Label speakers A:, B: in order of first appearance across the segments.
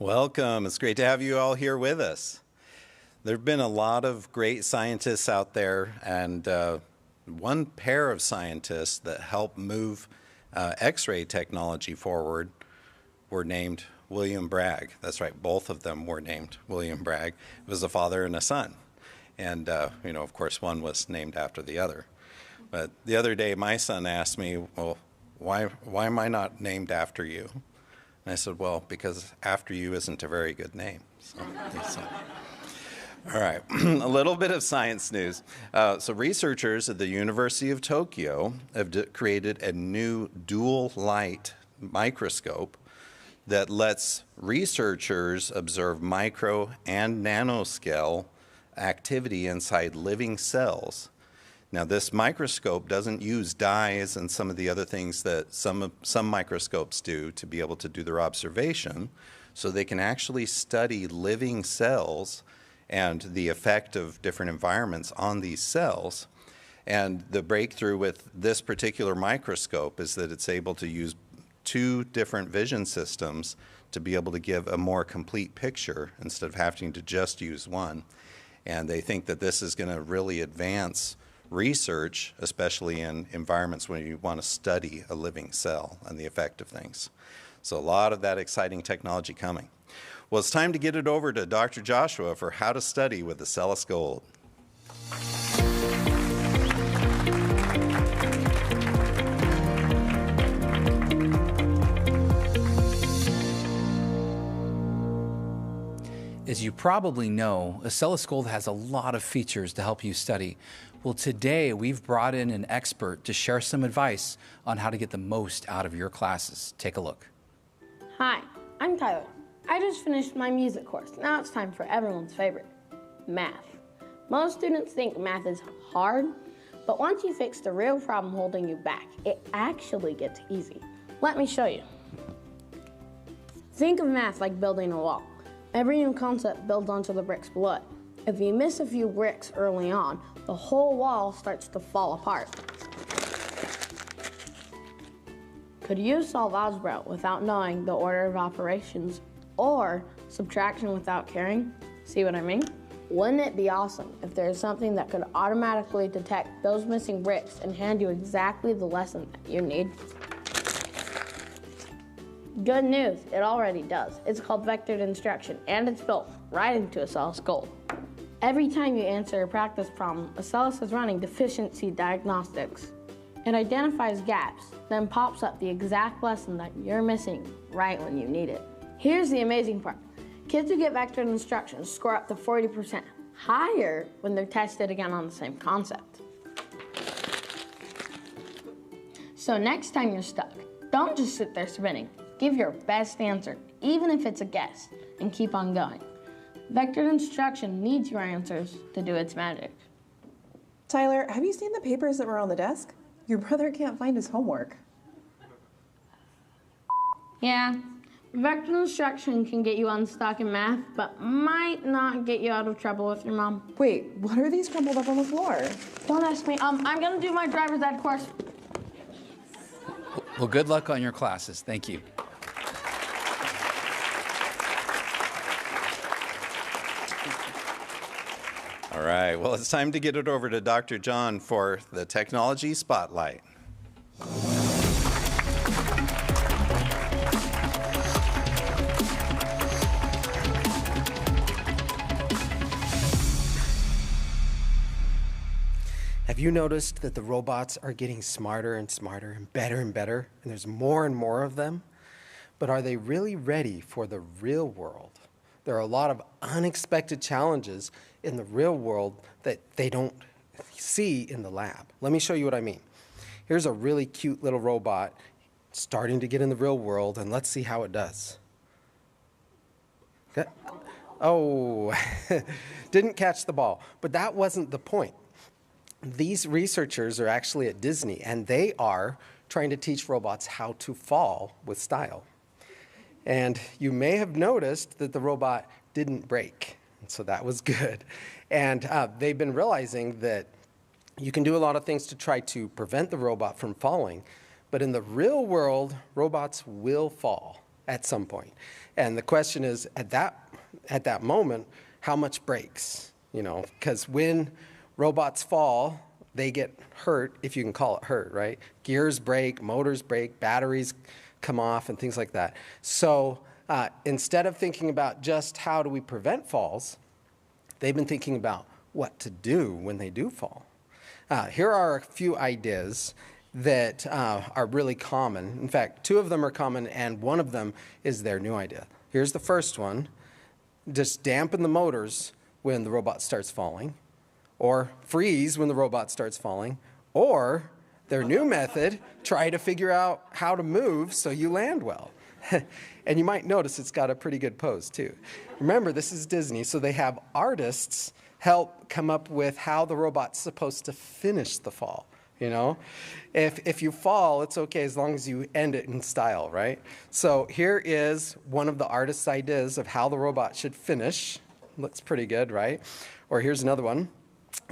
A: Welcome. It's great to have you all here with us. There have been a lot of great scientists out there, and one pair of scientists that helped move X-ray technology forward were named William Bragg. That's right, both of them were named William Bragg. It was a father and a son. And, of course, one was named after the other. But the other day, my son asked me, well, why am I not named after you? And I said, well, because after you isn't a very good name. All right, a little bit of science news. So researchers at the University of Tokyo have created a new dual light microscope that lets researchers observe micro and nanoscale activity inside living cells. Now, this microscope doesn't use dyes and some of the other things that some microscopes do to be able to do their observation, so they can actually study living cells and the effect of different environments on these cells. And the breakthrough with this particular microscope is that it's able to use two different vision systems to be able to give a more complete picture instead of having to just use one. And they think that this is going to really advance research, especially in environments where you want to study a living cell and the effect of things. So a lot of that exciting technology coming. Well, it's time to get it over to Dr. Joshua for how to study with Acellus Gold.
B: As you probably know, Acellus Gold has a lot of features to help you study. Well, today we've brought in an expert to share some advice on how to get the most out of your classes. Take a look.
C: Hi, I'm Tyler. I just finished my music course. Now it's time for everyone's favorite, math. Most students think math is hard, but once you fix the real problem holding you back, it actually gets easy. Let me show you. Think of math like building a wall. Every new concept builds onto the bricks below it. If you miss a few bricks early on, the whole wall starts to fall apart. Could you solve algebra without knowing the order of operations, or subtraction without caring? See what I mean? Wouldn't it be awesome if there is something that could automatically detect those missing bricks and hand you exactly the lesson that you need? Good news, it already does. It's called vectored instruction, and it's built right into Acellus Gold. Every time you answer a practice problem, Acellus is running deficiency diagnostics. It identifies gaps, then pops up the exact lesson that you're missing right when you need it. Here's the amazing part. Kids who get vectored instruction score up to 40% higher when they're tested again on the same concept. So next time you're stuck, don't just sit there spinning. Give your best answer, even if it's a guess, and keep on going. Vectored instruction needs your answers to do its magic.
D: Tyler, have you seen the papers that were on the desk? Your brother can't find his homework.
C: Yeah, vectored instruction can get you unstuck in math, but might not get you out of trouble with your mom.
D: Wait, what are these crumpled up on the floor?
C: Don't ask me. I'm gonna do my driver's ed course.
B: Well, good luck on your classes. Thank you.
A: All right, well, it's time to get it over to Dr. John for the Technology Spotlight.
E: Have you noticed that the robots are getting smarter and smarter and better, and there's more and more of them? But are they really ready for the real world? There are a lot of unexpected challenges in the real world that they don't see in the lab. Let me show you what I mean. Here's a really cute little robot starting to get in the real world, and let's see how it does. Oh, didn't catch the ball, but that wasn't the point. These researchers are actually at Disney, and they are trying to teach robots how to fall with style. And you may have noticed that the robot didn't break, so that was good. And they've been realizing that you can do a lot of things to try to prevent the robot from falling, but in the real world, robots will fall. at some point. And the question is, at that moment, how much breaks? Because when robots fall, they get hurt, if you can call it hurt, right? Gears break, motors break, batteries come off, and things like that. So instead of thinking about just how do we prevent falls, they've been thinking about what to do when they do fall. Here are a few ideas that are really common. In fact, 2 of them are common, and one of them is their new idea. Here's the first one. Just dampen the motors when the robot starts falling, or freeze when the robot starts falling, or their new method, try to figure out how to move so you land well. And you might notice it's got a pretty good pose, too. Remember, this is Disney, so they have artists help come up with how the robot's supposed to finish the fall. If you fall, it's okay as long as you end it in style, right? So here is one of the artist's ideas of how the robot should finish. Looks pretty good, right? Or here's another one.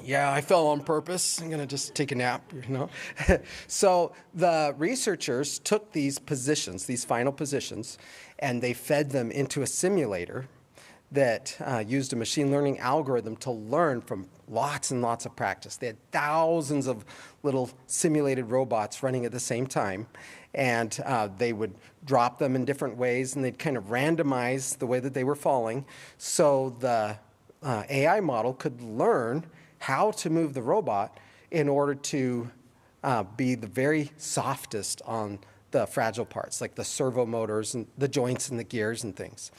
E: Yeah, I fell on purpose. I'm going to just take a nap, So the researchers took these positions, these final positions, and they fed them into a simulator that used a machine learning algorithm to learn from lots and lots of practice. They had thousands of little simulated robots running at the same time, and they would drop them in different ways, and they'd kind of randomize the way that they were falling, so the AI model could learn how to move the robot in order to be the very softest on the fragile parts, like the servo motors and the joints and the gears and things.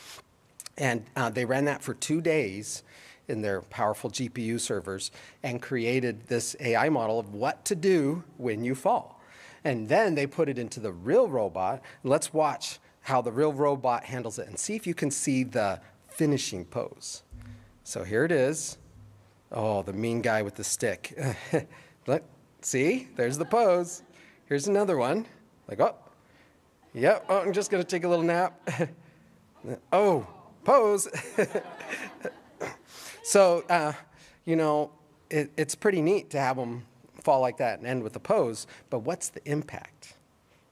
E: And they ran that for 2 days in their powerful GPU servers and created this AI model of what to do when you fall. And then they put it into the real robot. Let's watch how the real robot handles it and see if you can see the finishing pose. So here it is. Oh, the mean guy with the stick. Look, see? There's the pose. Here's another one. Like, oh, yep, oh, I'm just going to take a little nap. Oh, pose. So, it's pretty neat to have them fall like that and end with a pose, but what's the impact?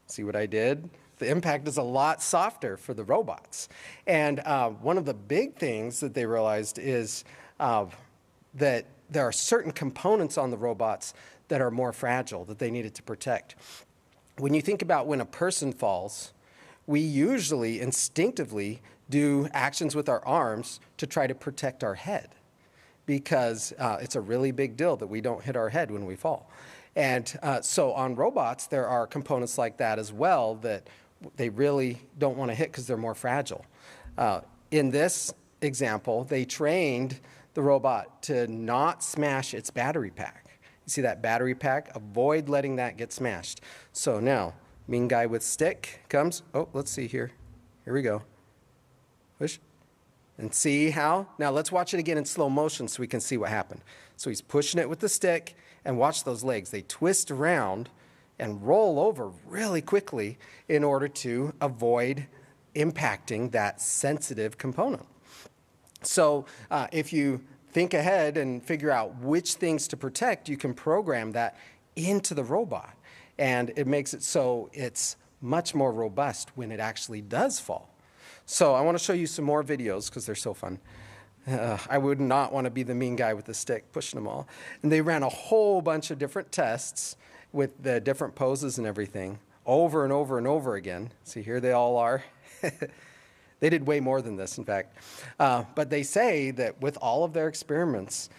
E: See what I did? The impact is a lot softer for the robots. And one of the big things that they realized is that there are certain components on the robots that are more fragile that they needed to protect. When you think about when a person falls, we usually instinctively do actions with our arms to try to protect our head because it's a really big deal that we don't hit our head when we fall. And so on robots, there are components like that as well that they really don't want to hit because they're more fragile. In this example, they trained the robot to not smash its battery pack. You see that battery pack? Avoid letting that get smashed. So now, mean guy with stick comes. Oh, let's see here. Here we go. Push. And see how? Now let's watch it again in slow motion so we can see what happened. So he's pushing it with the stick, and watch those legs. They twist around and roll over really quickly in order to avoid impacting that sensitive component. So if you think ahead and figure out which things to protect, you can program that into the robot. And it makes it so it's much more robust when it actually does fall. So I want to show you some more videos because they're so fun. I would not want to be the mean guy with the stick pushing them all. And they ran a whole bunch of different tests with the different poses and everything over and over and over again. See, here they all are. They did way more than this, in fact. But they say that with all of their experiments,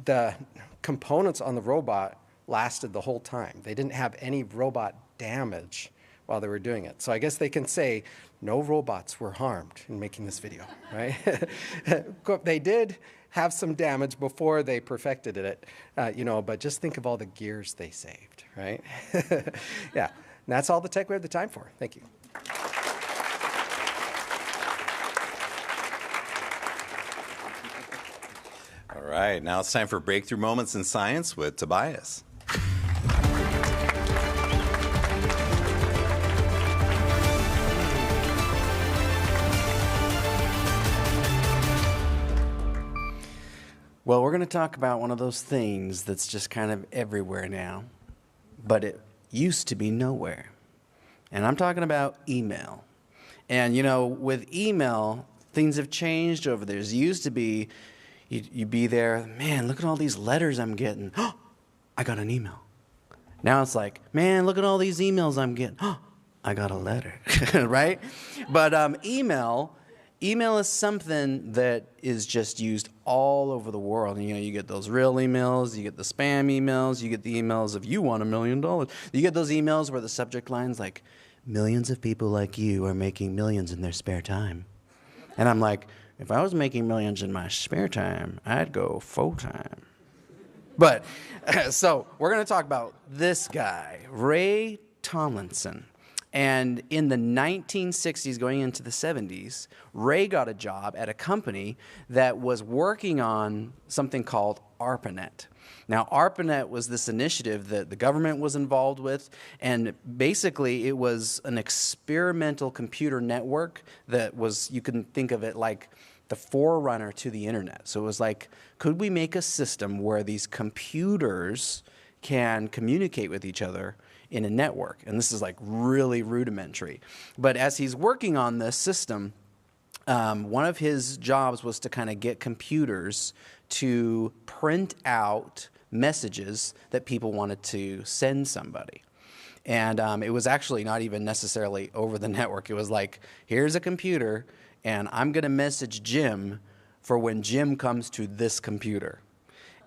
E: the components on the robot lasted the whole time. They didn't have any robot damage while they were doing it. So I guess they can say no robots were harmed in making this video, right? They did have some damage before they perfected it, but just think of all the gears they saved, right? Yeah, and that's all the tech we have the time for. Thank you.
A: All right, now it's time for Breakthrough Moments in Science with Tobias.
F: Well, we're going to talk about one of those things that's just kind of everywhere now, but it used to be nowhere. And I'm talking about email. And, you know, with email, things have changed over there. It used to be, you'd be there, man, look at all these letters I'm getting. Oh, I got an email. Now it's like, man, look at all these emails I'm getting. Oh, I got a letter, right? But email is something that is just used all over the world. And, you know, you get those real emails, you get the spam emails, you get the emails of you want $1 million. You get those emails where the subject line's like, millions of people like you are making millions in their spare time. And I'm like, if I was making millions in my spare time, I'd go full time. But, so we're going to talk about this guy, Ray Tomlinson. And in the 1960s, going into the 70s, Ray got a job at a company that was working on something called ARPANET. Now, ARPANET was this initiative that the government was involved with, and basically it was an experimental computer network that was, you can think of it like the forerunner to the internet. So it was like, could we make a system where these computers can communicate with each other in a network? And this is like really rudimentary. But as he's working on this system, one of his jobs was to kind of get computers to print out messages that people wanted to send somebody. And it was actually not even necessarily over the network. It was like, here's a computer, and I'm going to message Jim for when Jim comes to this computer.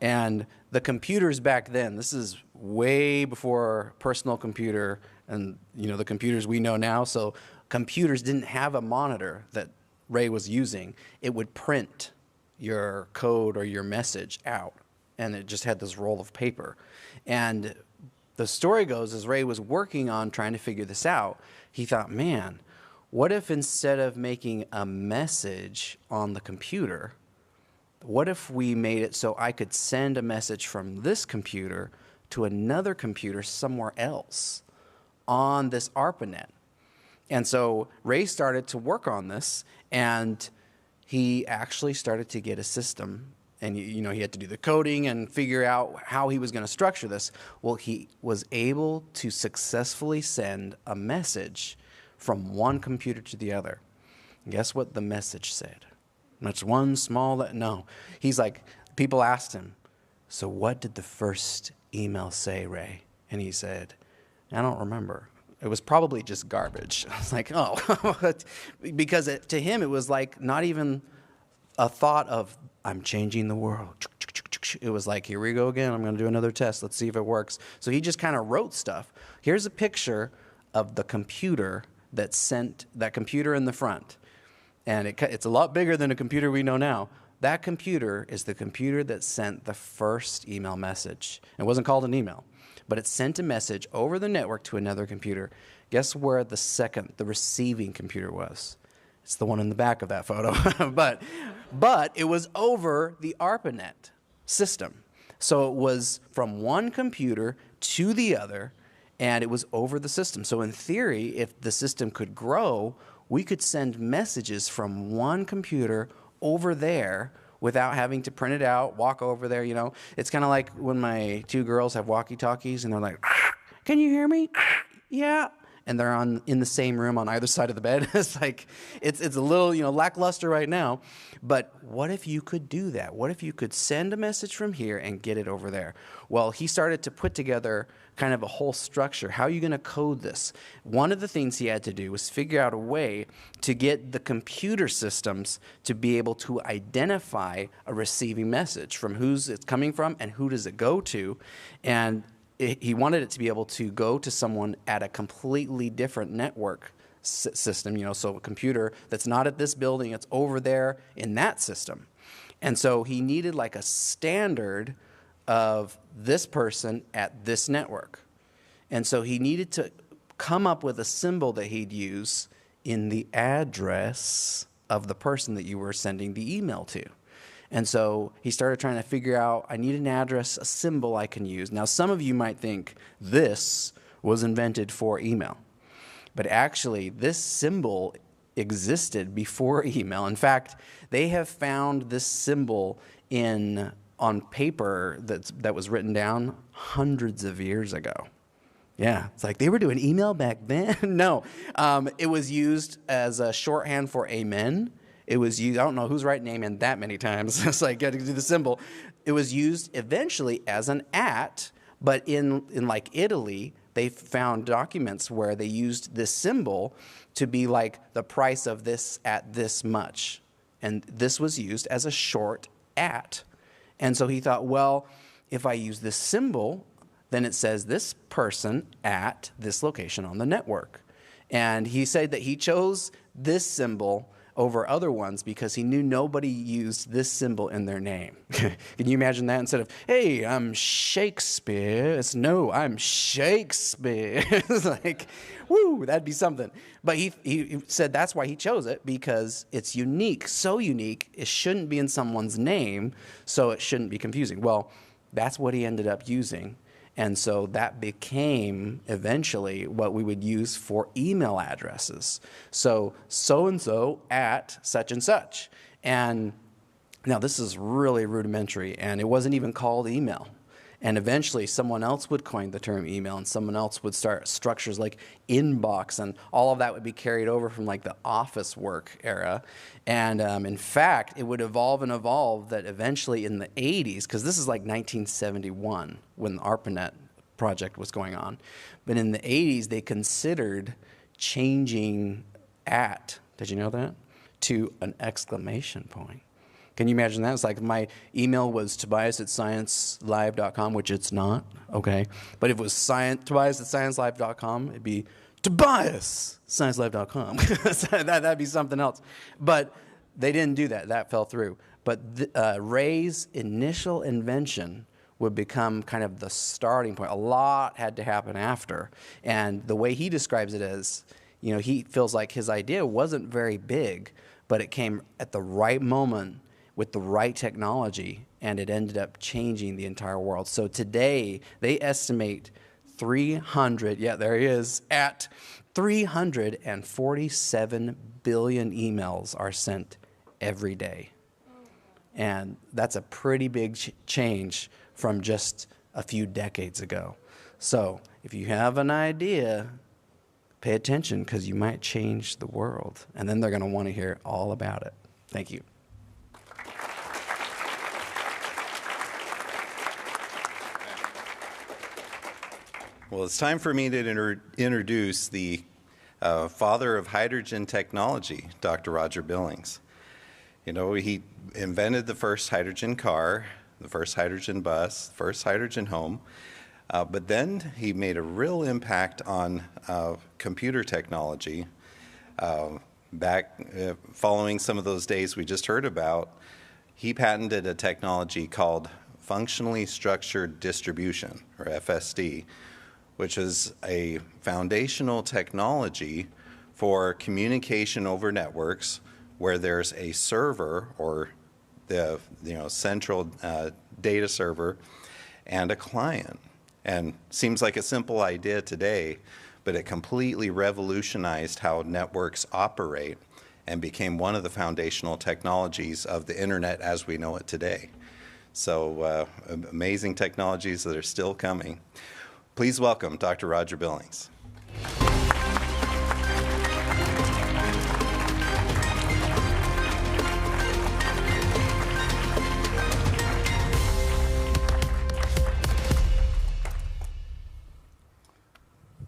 F: And the computers back then, this is way before personal computer and, you know, the computers we know now. So computers didn't have a monitor that Ray was using. It would print your code or your message out, and it just had this roll of paper. And the story goes, as Ray was working on trying to figure this out, he thought, man, what if instead of making a message on the computer, what if we made it so I could send a message from this computer to another computer somewhere else on this ARPANET? And so Ray started to work on this, and he actually started to get a system. And, you know, he had to do the coding and figure out how he was going to structure this. Well, he was able to successfully send a message from one computer to the other. And guess what the message said? That's one small, no. He's like, people asked him, so what did the first email say, Ray? And he said, I don't remember. It was probably just garbage. I was like, oh, because to him it was like not even a thought of, I'm changing the world. It was like, here we go again. I'm going to do another test. Let's see if it works. So he just kind of wrote stuff. Here's a picture of the computer that sent, that computer in the front. And it's a lot bigger than a computer we know now. That computer is the computer that sent the first email message. It wasn't called an email, but it sent a message over the network to another computer. Guess where the receiving computer was? It's the one in the back of that photo. but it was over the ARPANET system. So it was from one computer to the other, and it was over the system. So in theory, if the system could grow, we could send messages from one computer over there without having to print it out, walk over there, you know. It's kind of like when my two girls have walkie-talkies and they're like, can you hear me? Yeah. And they're in the same room on either side of the bed. It's like, it's a little, you know, lackluster right now. But what if you could do that? What if you could send a message from here and get it over there? Well, he started to put together kind of a whole structure. How are you going to code this? One of the things he had to do was figure out a way to get the computer systems to be able to identify a receiving message from who's it's coming from and who does it go to. And he wanted it to be able to go to someone at a completely different network system, you know, so a computer that's not at this building, it's over there in that system. And so he needed like a standard of this person at this network. And so he needed to come up with a symbol that he'd use in the address of the person that you were sending the email to. And so he started trying to figure out, I need an address, a symbol I can use. Now, some of you might think this was invented for email. But actually, this symbol existed before email. In fact, they have found this symbol on paper that was written down hundreds of years ago. Yeah, it's like they were doing email back then. No, it was used as a shorthand for amen. It was used, I don't know who's writing amen that many times. It's like getting to do the symbol. It was used eventually as an at, but in like Italy, they found documents where they used this symbol to be like the price of this at this much. And this was used as a short at. And so he thought, well, if I use this symbol, then it says this person at this location on the network. And he said that he chose this symbol over other ones because he knew nobody used this symbol in their name. Can you imagine that? Instead of, hey, I'm Shakespeare, it's no, I'm Shakespeare. It's like, woo, that'd be something. But he said that's why he chose it, because it's unique, so unique, it shouldn't be in someone's name, so it shouldn't be confusing. Well, that's what he ended up using. And so that became eventually what we would use for email addresses. So-and-so at such and such. And now this is really rudimentary, and it wasn't even called email. And eventually someone else would coin the term email, and someone else would start structures like inbox, and all of that would be carried over from like the office work era. And in fact, it would evolve and evolve that eventually in the 80s, because this is like 1971 when the ARPANET project was going on. But in the 80s, they considered changing at, did you know that, to an exclamation point. Can you imagine that? It's like my email was tobias@sciencelive.com, which it's not, okay? But if it was tobias@sciencelive.com, it'd be tobias@sciencelive.com. That'd be something else. But they didn't do that. That fell through. But Ray's initial invention would become kind of the starting point. A lot had to happen after. And the way he describes it is, you know, he feels like his idea wasn't very big, but it came at the right moment with the right technology, and it ended up changing the entire world. So today, they estimate 300, yeah, there he is, at 347 billion emails are sent every day. And that's a pretty big change from just a few decades ago. So if you have an idea, pay attention, because you might change the world. And then they're going to want to hear all about it. Thank you.
A: Well, it's time for me to introduce the father of hydrogen technology, Dr. Roger Billings. You know, he invented the first hydrogen car, the first hydrogen bus, first hydrogen home, but then he made a real impact on computer technology. Following some of those days we just heard about, he patented a technology called functionally structured distribution, or FSD, which is a foundational technology for communication over networks where there's a server, or the central data server, and a client. And seems like a simple idea today, but it completely revolutionized how networks operate and became one of the foundational technologies of the internet as we know it today. So amazing technologies that are still coming. Please welcome Dr. Roger Billings.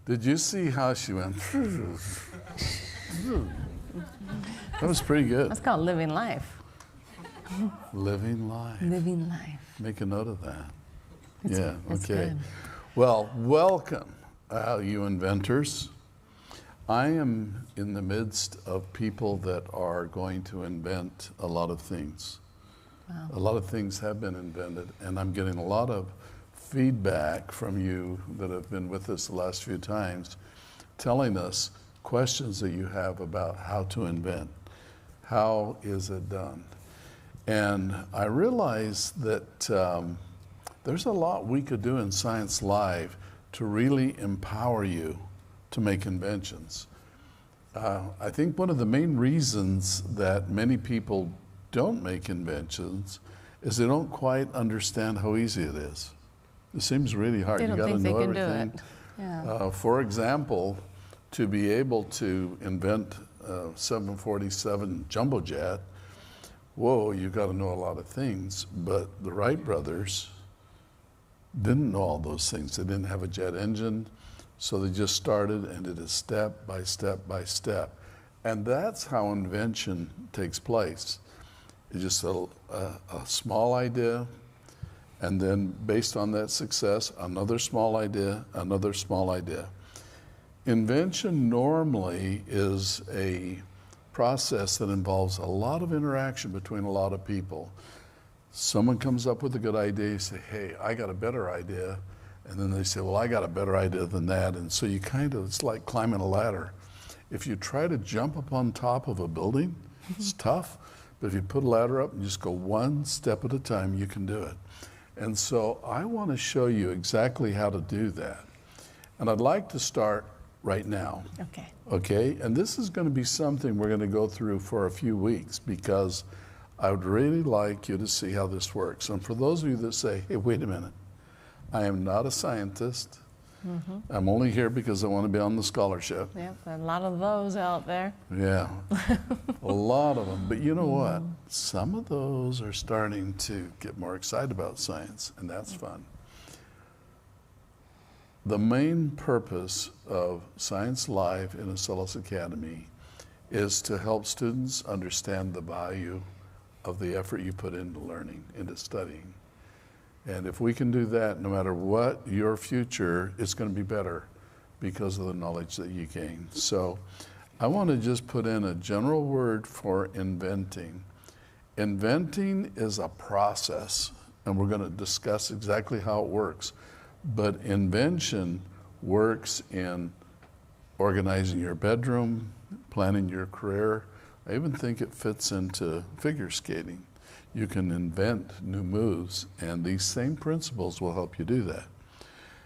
G: Did you see how she went? That was pretty good.
H: That's called living life.
G: Living life.
H: Living life.
G: Make a note of that.
H: It's
G: okay.
H: good.
G: Well, welcome, you inventors. I am in the midst of people that are going to invent a lot of things.
H: Wow.
G: A lot of things have been invented, and I'm getting a lot of feedback from you that have been with us the last few times, telling us questions that you have about how to invent. How is it done? And I realize that there's a lot we could do in Science Live to really empower you to make inventions. I think one of the main reasons that many people don't make inventions is they don't quite understand how easy it is. It seems really hard.
H: They
G: You
H: don't
G: got to
H: think they
G: know
H: can do
G: everything.
H: it. Yeah.
G: For example, to be able to invent 747 jumbo jet, whoa, you got to know a lot of things. But the Wright brothers didn't know all those things. They didn't have a jet engine, so they just started and did it step by step by step. And that's how invention takes place. It's just a small idea, and then based on that success, another small idea, another small idea. Invention normally is a process that involves a lot of interaction between a lot of people. Someone comes up with a good idea, you say, hey, I got a better idea. And then they say, well, I got a better idea than that. And so you it's like climbing a ladder. If you try to jump up on top of a building, it's tough. But if you put a ladder up and just go one step at a time, you can do it. And so I want to show you exactly how to do that. And I'd like to start right now.
H: Okay.
G: Okay? And this is going to be something we're going to go through for a few weeks because I would really like you to see how this works. And for those of you that say, hey, wait a minute, I am not a scientist.
H: Mm-hmm.
G: I'm only here because I want to be on the scholarship.
H: Yep, a lot of those out there.
G: Yeah, a lot of them. But you know what? Some of those are starting to get more excited about science, and that's fun. The main purpose of Science Live in Acellus Academy is to help students understand the value of the effort you put into learning, into studying. And if we can do that, no matter what your future, it's going to be better because of the knowledge that you gain. So I want to just put in a general word for inventing. Inventing is a process, and we're going to discuss exactly how it works. But invention works in organizing your bedroom, planning your career. I even think it fits into figure skating. You can invent new moves, and these same principles will help you do that.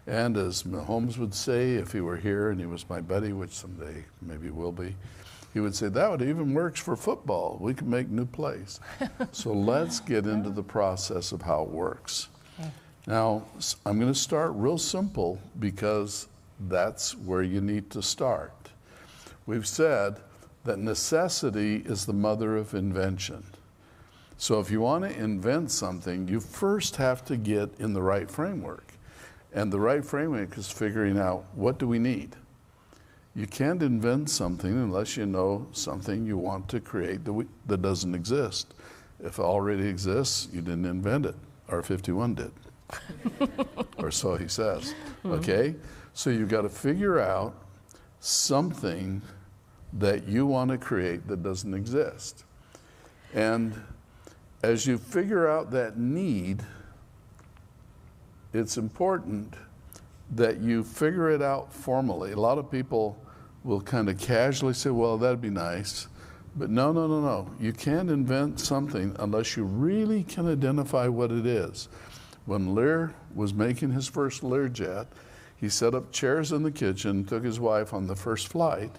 G: And as Mahomes would say, if he were here and he was my buddy, which someday maybe will be, he would say, that would even works for football. We can make new plays. So let's get into the process of how it works.
H: Okay.
G: Now, I'm going to start real simple because that's where you need to start. We've said that necessity is the mother of invention. So if you want to invent something, you first have to get in the right framework. And the right framework is figuring out, what do we need? You can't invent something unless you know something you want to create that doesn't exist. If it already exists, you didn't invent it. R51 did. Or so he says. Okay? So you've got to figure out something that you want to create that doesn't exist. And as you figure out that need, it's important that you figure it out formally. A lot of people will kind of casually say, well, that'd be nice. But no. You can't invent something unless you really can identify what it is. When Lear was making his first Learjet, he set up chairs in the kitchen, took his wife on the first flight,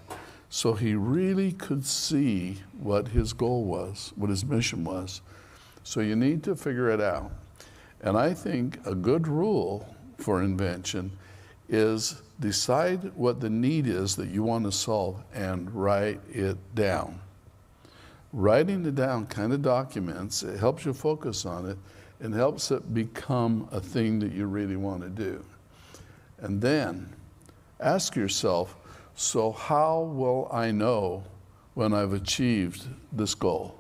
G: so he really could see what his goal was, what his mission was. So you need to figure it out. And I think a good rule for invention is decide what the need is that you want to solve and write it down. Writing it down kind of documents, it helps you focus on it and helps it become a thing that you really want to do. And then ask yourself, so how will I know when I've achieved this goal?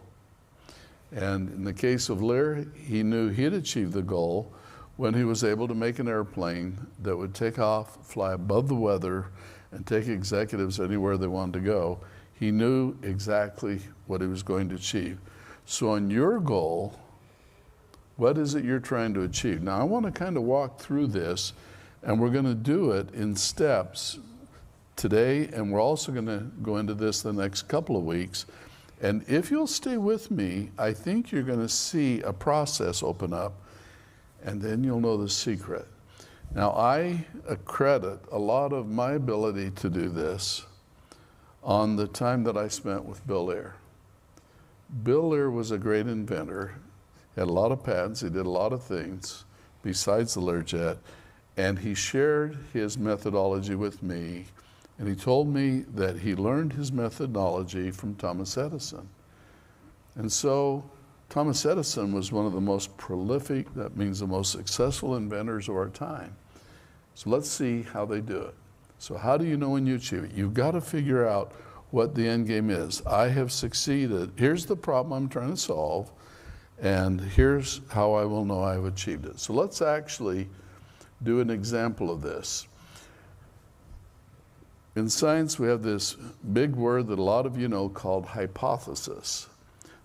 G: And in the case of Lear, he knew he'd achieved the goal when he was able to make an airplane that would take off, fly above the weather, and take executives anywhere they wanted to go. He knew exactly what he was going to achieve. So on your goal, what is it you're trying to achieve? Now I want to kind of walk through this, and we're going to do it in steps today, and we're also going to go into this the next couple of weeks. And if you'll stay with me, I think you're going to see a process open up, and then you'll know the secret. Now, I accredit a lot of my ability to do this on the time that I spent with Bill Lear. Bill Lear was a great inventor. He had a lot of patents. He did a lot of things besides the Learjet. And he shared his methodology with me, and he told me that he learned his methodology from Thomas Edison. And so Thomas Edison was one of the most prolific, that means the most successful inventors of our time. So let's see how they do it. So how do you know when you achieve it? You've got to figure out what the end game is. I have succeeded. Here's the problem I'm trying to solve, and here's how I will know I've achieved it. So let's actually do an example of this. In science, we have this big word that a lot of you know called hypothesis.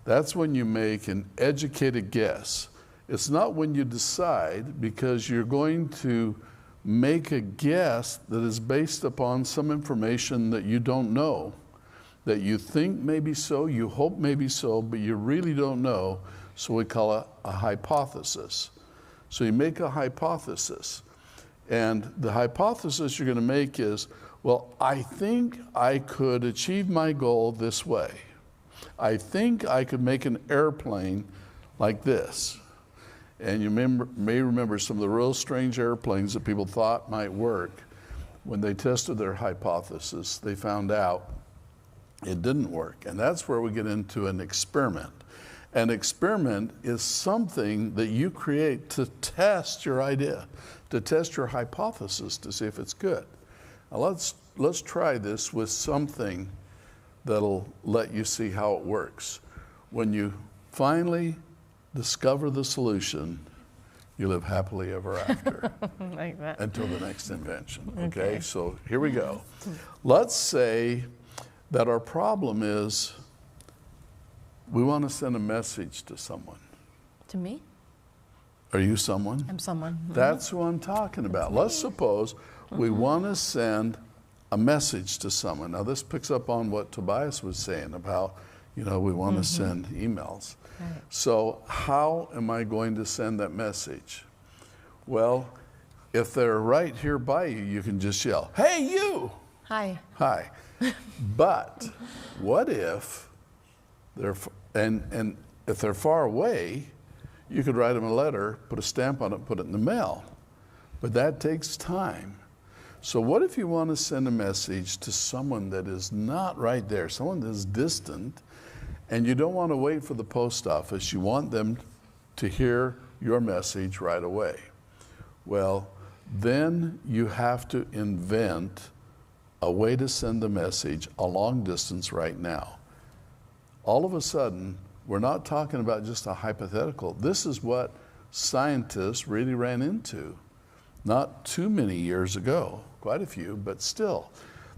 G: That's when you make an educated guess. It's not when you decide, because you're going to make a guess that is based upon some information that you don't know, that you think may be so, you hope may be so, but you really don't know, so we call it a hypothesis. So you make a hypothesis, and the hypothesis you're going to make is, well, I think I could achieve my goal this way. I think I could make an airplane like this. And you may remember some of the real strange airplanes that people thought might work. When they tested their hypothesis, they found out it didn't work. And that's where we get into an experiment. An experiment is something that you create to test your idea, to test your hypothesis to see if it's good. Now let's try this with something that'll let you see how it works. When you finally discover the solution, you live happily ever after.
H: Like that.
G: Until the next invention. Okay, so here we go. Let's say that our problem is we want to send a message to someone.
H: To me?
G: Are you someone?
H: I'm someone.
G: That's who I'm talking about. Let's suppose we want to send a message to someone. Now this picks up on what Tobias was saying about, we want to send emails.
H: Right.
G: So how am I going to send that message? Well, if they're right here by you, you can just yell, "Hey, you!"
H: Hi.
G: Hi. But what if they're, and if they're far away, you could write them a letter, put a stamp on it, put it in the mail. But that takes time. So what if you want to send a message to someone that is not right there, someone that is distant, and you don't want to wait for the post office, you want them to hear your message right away? Well, then you have to invent a way to send the message a long distance right now. All of a sudden, we're not talking about just a hypothetical. This is what scientists really ran into not too many years ago, quite a few, but still.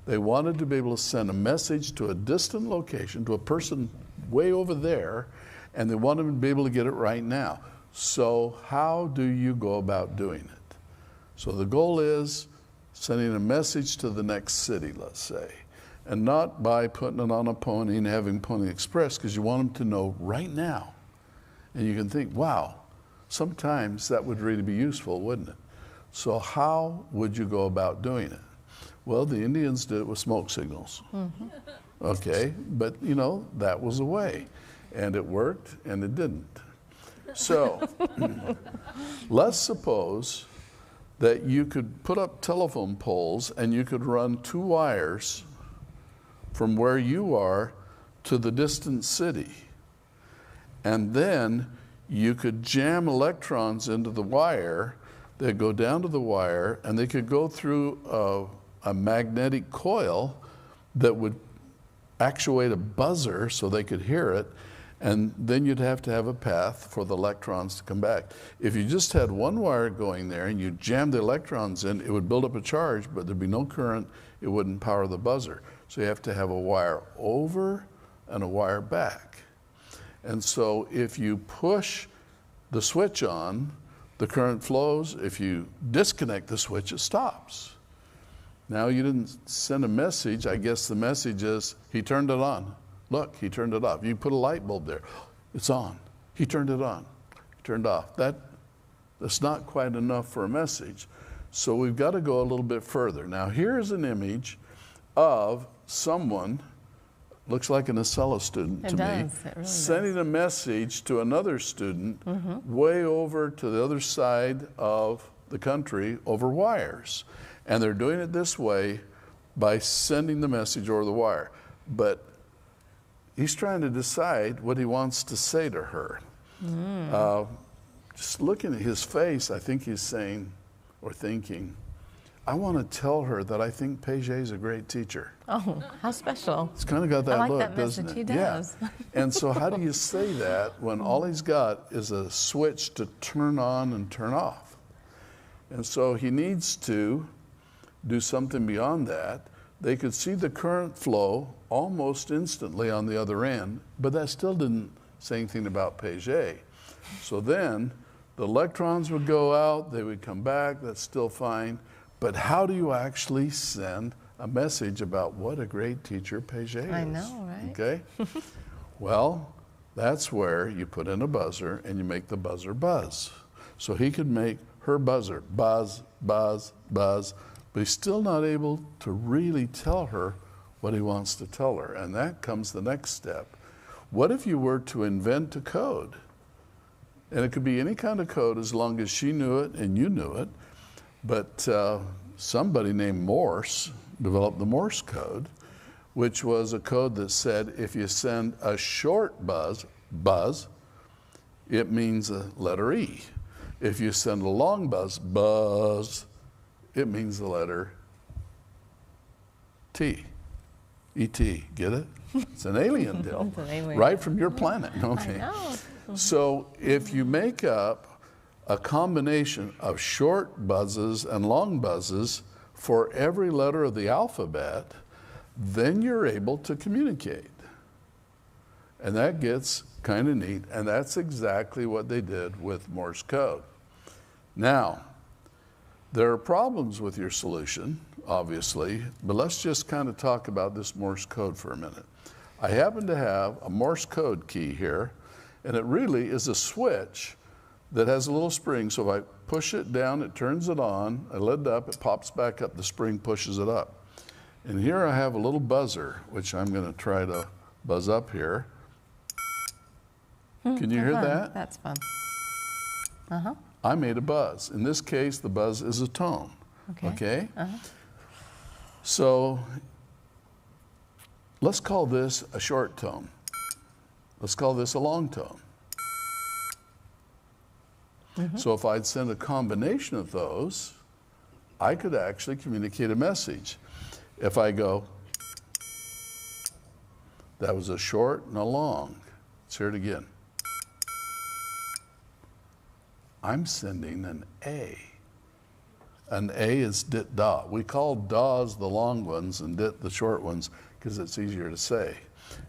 G: They wanted to be able to send a message to a distant location, to a person way over there, and they wanted to be able to get it right now. So how do you go about doing it? So the goal is sending a message to the next city, let's say, and not by putting it on a pony and having Pony Express, because you want them to know right now. And you can think, wow, sometimes that would really be useful, wouldn't it? So how would you go about doing it? Well, the Indians did it with smoke signals. Mm-hmm. Okay, but that was a way. And it worked and it didn't. So let's suppose that you could put up telephone poles and you could run 2 wires from where you are to the distant city. And then you could jam electrons into the wire. They'd go down to the wire, and they could go through a magnetic coil that would actuate a buzzer so they could hear it, and then you'd have to have a path for the electrons to come back. If you just had one wire going there and you jammed the electrons in, it would build up a charge, but there'd be no current, it wouldn't power the buzzer. So you have to have a wire over and a wire back. And so if you push the switch on, the current flows. If you disconnect the switch, it stops. Now you didn't send a message. I guess the message is, he turned it on. Look, he turned it off. You put a light bulb there. It's on. He turned it on. He turned off. That's not quite enough for a message. So we've got to go a little bit further. Now here's an image of someone, looks like an Acela student to me,
H: it really
G: sending a message to another student way over to the other side of the country over wires. And they're doing it this way by sending the message over the wire. But he's trying to decide what he wants to say to her. Just looking at his face, I think he's saying or thinking, I want to tell her that I think Paget's a great teacher.
H: Oh, how special.
G: It's kind of got that
H: I like
G: look,
H: that
G: doesn't
H: message.
G: it?
H: He does.
G: Yeah. And so how do you say that when all he's got is a switch to turn on and turn off? And so he needs to do something beyond that. They could see the current flow almost instantly on the other end, but that still didn't say anything about Paget. So then the electrons would go out, they would come back, that's still fine. But how do you actually send a message about what a great teacher Paget is?
H: I know, right?
G: Okay? Well, that's where you put in a buzzer and you make the buzzer buzz. So he could make her buzzer buzz, buzz, buzz, but he's still not able to really tell her what he wants to tell her. And that comes the next step. What if you were to invent a code? And it could be any kind of code as long as she knew it and you knew it. But somebody named Morse developed the Morse code, which was a code that said if you send a short buzz, buzz, it means a letter E. If you send a long buzz, buzz, it means the letter T. E.T. Get it? It's an alien deal.
H: It's an alien.
G: Right from your planet. Okay.
H: I know.
G: So if you make up a combination of short buzzes and long buzzes for every letter of the alphabet, then you're able to communicate. And that gets kind of neat, and that's exactly what they did with Morse code. Now, there are problems with your solution, obviously, but let's just kind of talk about this Morse code for a minute. I happen to have a Morse code key here, and it really is a switch that has a little spring, so if I push it down, it turns it on, I let it up, it pops back up, the spring pushes it up. And here I have a little buzzer, which I'm going to try to buzz up here. Can you hear
H: Fun.
G: that?
H: That's fun.
G: I made a buzz. In this case, the buzz is a tone. Okay? So let's call this a short tone. Let's call this a long tone. So if I'd send a combination of those, I could actually communicate a message. If I go, that was a short and a long. Let's hear it again. I'm sending an A. An A is dit da. We call da's the long ones and dit the short ones because it's easier to say.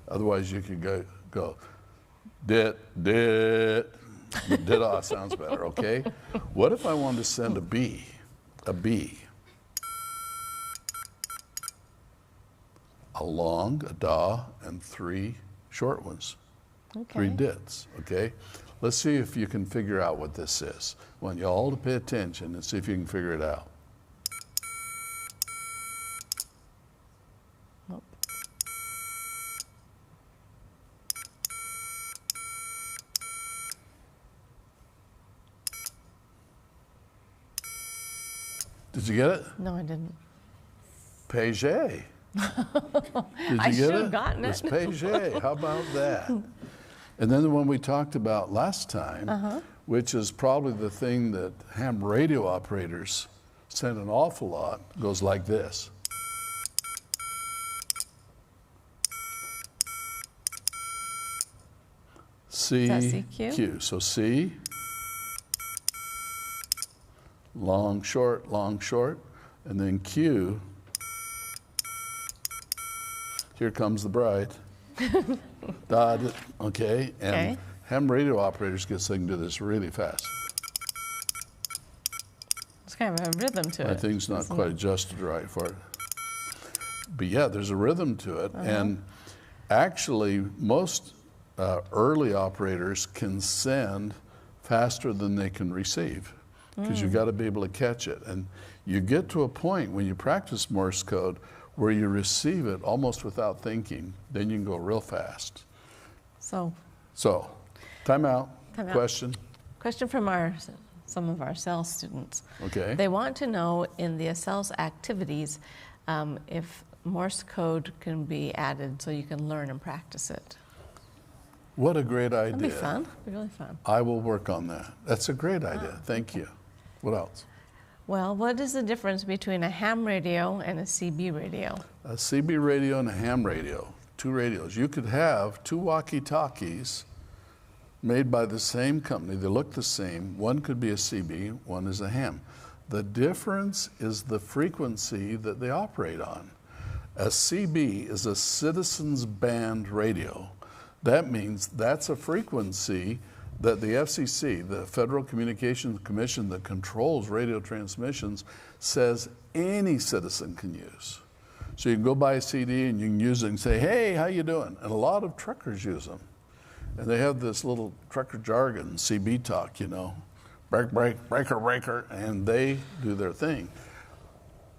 G: Otherwise you could go dit, dit. Dit-ah sounds better, okay? What if I wanted to send a B? A B. A long, a da, and 3 short ones. 3 dits, okay? Let's see if you can figure out what this is. I want you all to pay attention and see if you can figure it out. Did you get it?
H: No, I didn't.
G: Paget. Did you
H: I
G: get
H: should
G: it?
H: have gotten
G: It's
H: it.
G: Paget. How about that? And then the one we talked about last time, which is probably the thing that ham radio operators send an awful lot, goes like this. C,
H: that CQ?
G: Q. So C, long, short, and then Q. Here comes the bride. Dot, okay, and
H: Okay.
G: ham radio operators get so they can do this really fast.
H: It's kind of a rhythm to
G: My
H: it.
G: thing's not quite adjusted right for it. But yeah, there's a rhythm to it. And actually, most early operators can send faster than they can receive because you've got to be able to catch it. And you get to a point when you practice Morse code where you receive it almost without thinking, then you can go real fast.
H: So,
G: So, time out.
H: Time out.
G: Question.
H: question from our some of our CELS students.
G: Okay.
H: They want to know in the CELS activities if Morse code can be added so you can learn and practice it.
G: What a great idea.
H: That'd be fun. It'd be really fun.
G: I will work on that. That's a great idea. Thank you. What else?
H: Well, what is the difference between a ham radio and a CB radio?
G: A CB radio and a ham radio, two radios. You could have two walkie-talkies made by the same company. They look the same. One could be a CB, one is a ham. The difference is the frequency that they operate on. A CB is a citizens band radio. That means that's a frequency that the FCC, the Federal Communications Commission that controls radio transmissions, says any citizen can use. So you can go buy a CD and you can use it and say, hey, how you doing? And a lot of truckers use them. And they have this little trucker jargon, CB talk, you know, break, break, breaker, breaker, and they do their thing.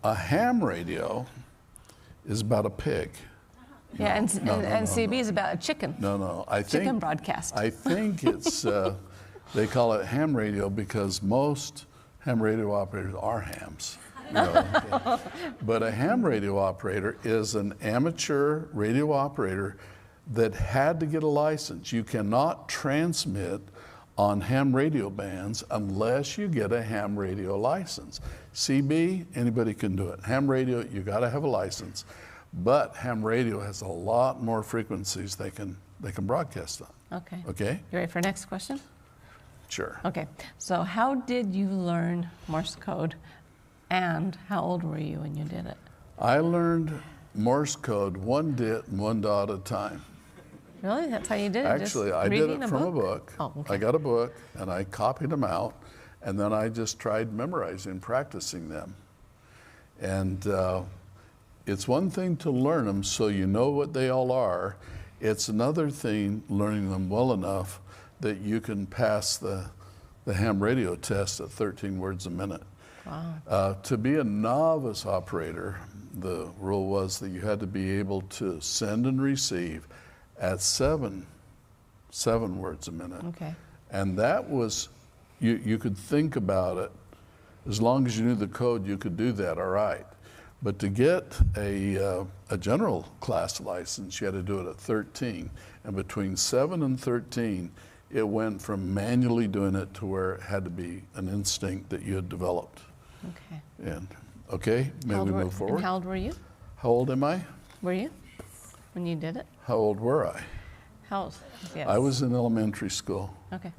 G: A ham radio is about a pig.
H: Yeah, and CB is about a chicken.
G: No, I think
H: Chicken broadcast.
G: I think it's they call it ham radio because most ham radio operators are hams. You know? But a ham radio operator is an amateur radio operator that had to get a license. You cannot transmit on ham radio bands unless you get a ham radio license. CB, anybody can do it. Ham radio, you got to have a license. But ham radio has a lot more frequencies they can broadcast on.
H: Okay.
G: Okay?
H: You ready for next question?
G: Sure.
H: Okay. So how did you learn Morse code, and how old were you when you did it?
G: I learned Morse code one bit and one dot at a time.
H: Really? That's how you did it?
G: Actually,
H: Just
G: I did
H: reading
G: it from a book.
H: Oh, okay.
G: I got a book and I copied them out, and then I just tried memorizing, practicing them. And it's one thing to learn them so you know what they all are. It's another thing learning them well enough that you can pass the ham radio test at 13 words a minute.
H: Wow.
G: To be a novice operator, the rule was that you had to be able to send and receive at seven words a minute.
H: Okay.
G: And that was, you could think about it. As long as you knew the code, you could do that all right. But to get a general class license, you had to do it at 13. And between 7 and 13, it went from manually doing it to where it had to be an instinct that you had developed.
H: Okay.
G: And okay, may we move forward?
H: And how old were you?
G: How old am I?
H: Were you when you did it?
G: How old were I?
H: How old? Yes.
G: I was in elementary school.
H: Okay.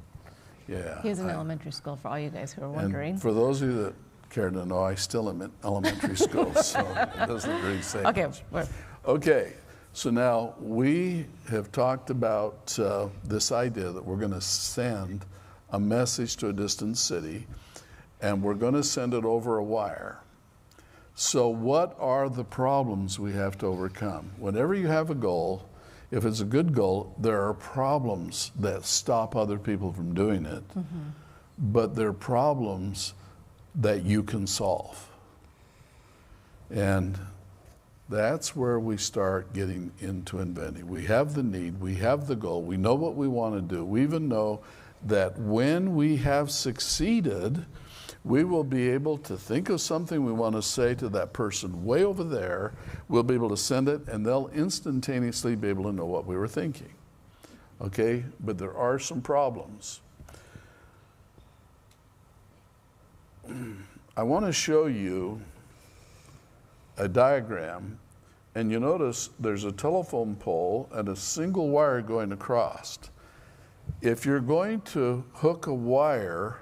G: Yeah.
H: He was in elementary school, for all you guys who are wondering.
G: And for those of you that care to know, I still am in elementary school, so it doesn't really say
H: Okay.
G: much. Okay, so now we have talked about this idea that we're going to send a message to a distant city, and we're going to send it over a wire. So what are the problems we have to overcome? Whenever you have a goal, if it's a good goal, there are problems that stop other people from doing it, but they're problems that you can solve. And that's where we start getting into inventing. We have the need, we have the goal, we know what we want to do. We even know that when we have succeeded, we will be able to think of something we want to say to that person way over there. We'll be able to send it, and they'll instantaneously be able to know what we were thinking. Okay? But there are some problems. I want to show you a diagram, and you notice there's a telephone pole and a single wire going across. If you're going to hook a wire